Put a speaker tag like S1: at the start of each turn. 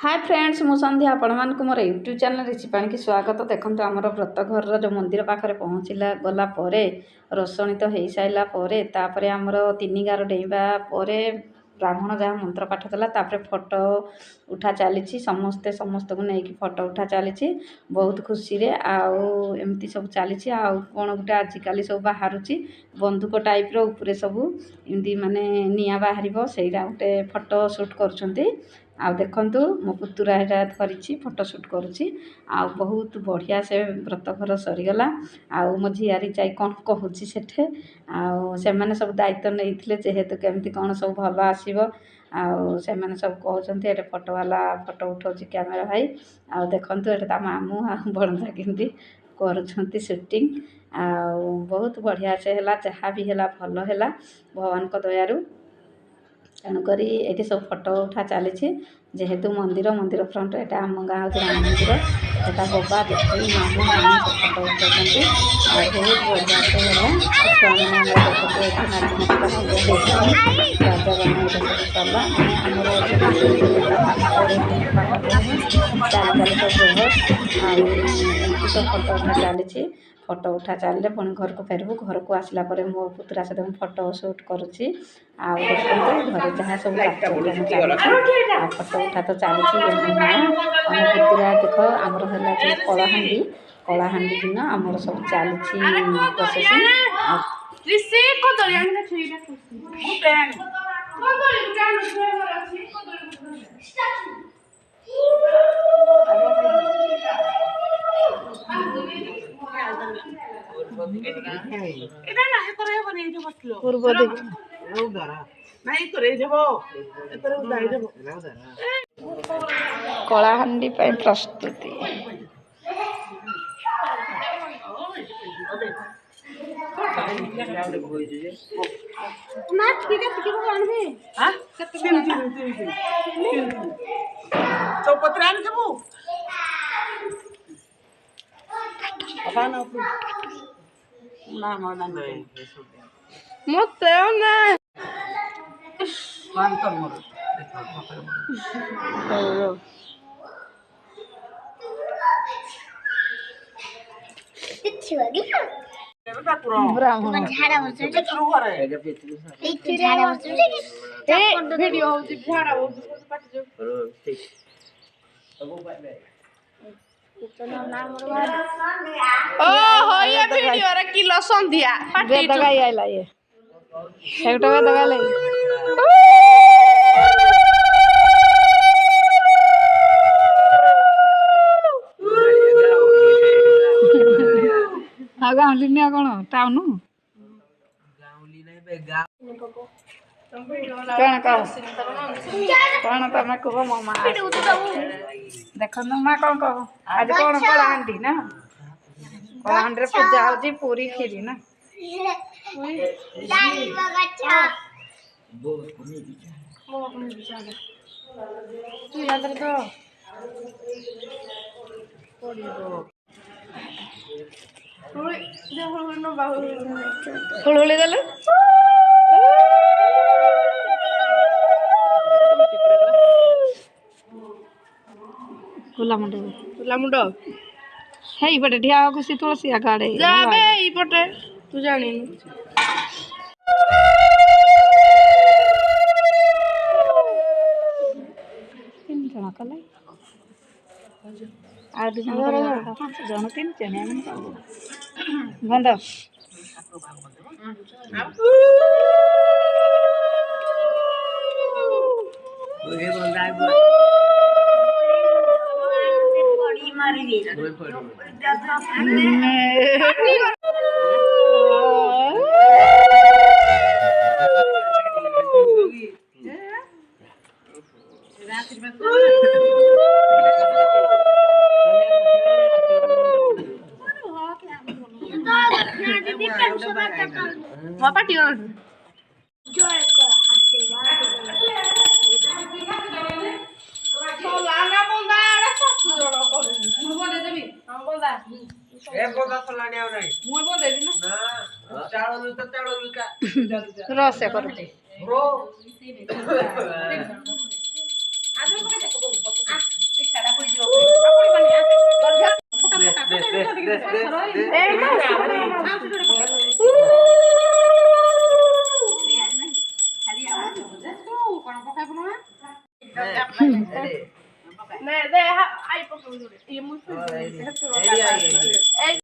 S1: Hi friends मु संध्या आपण मान मोर यूट्यूब चैनल रिचिपाणी की स्वागत। देखो आमर व्रत घर जो मंदिर पाखे पहुँचला गला रोषणी तो हो सारा तापर आमर तीन गार डेइबा ब्राह्मण जहाँ मंत्र पाठ कला फोटो उठा चली समस्ते समस्त को लेकिन फोटो उठा चली बहुत खुशी रे आमती सब चली कौन गोटे आजिकल सब बाहर बंदूक टाइप रे सब एमती माने निया बाहर से गोटे फोटो सुट कर देखु मो पुतुरा यहाँ धरी फोटो सुट करुँची बहुत बढ़िया से व्रत घर सरीगला मो झियारी जाई कौन कहूँ सेठे से मैंने सब दायित्व नहीं जेहेतु केमती कौन सब भल आसो से मैंने सब कहते ये फोटो वाला फोटो उठाऊँ कैमेरा भाई देखु ये मामू बणजा केमती कर शूटिंग बहुत बढ़िया से है जहाँ भी है भल है भगवान दयारू तेणुक ये सब फोटो उठा चली जेहेतु मंदिर मंदिर फ्रंट एटा आम गाँव राम मंदिर एटा बाबा देखी मामू मामी सब फोटो उठाई बहुत बढ़िया से है छुआ मैंने नाच नाच राजा बना सब सरला चाल सब सब फोटो उठा चली फोटो उठा चलिए पुणी घर को फेरबू घर को आसला मो पुतुरा सहित मुझे फोटो सुट करुँची घर जहाँ सब फोटो उठा तो चली आम पुतुरा देख आमर है कलाहां दिन आमर सब चली प्रोसेसिंग कलाहांडी प्रस्तुति ब्राह्मण किलो संध्या आइला ये गाँवली ना कौन टाउन कौन तुम कह मो माँ देख माँ कौन कह आज कौन कलाहांडी ना कलाहांडी पूजा हो पूरी खीरी ना हुलहुली देले गुला मुंड हे पटे ठिया खुशी तुलसी आगाड़े जाबे ई पटे तू जानी तीन जन कले आ दु जन पांच जन तीन जन बंद पार्टी रस कर
S2: ଦେ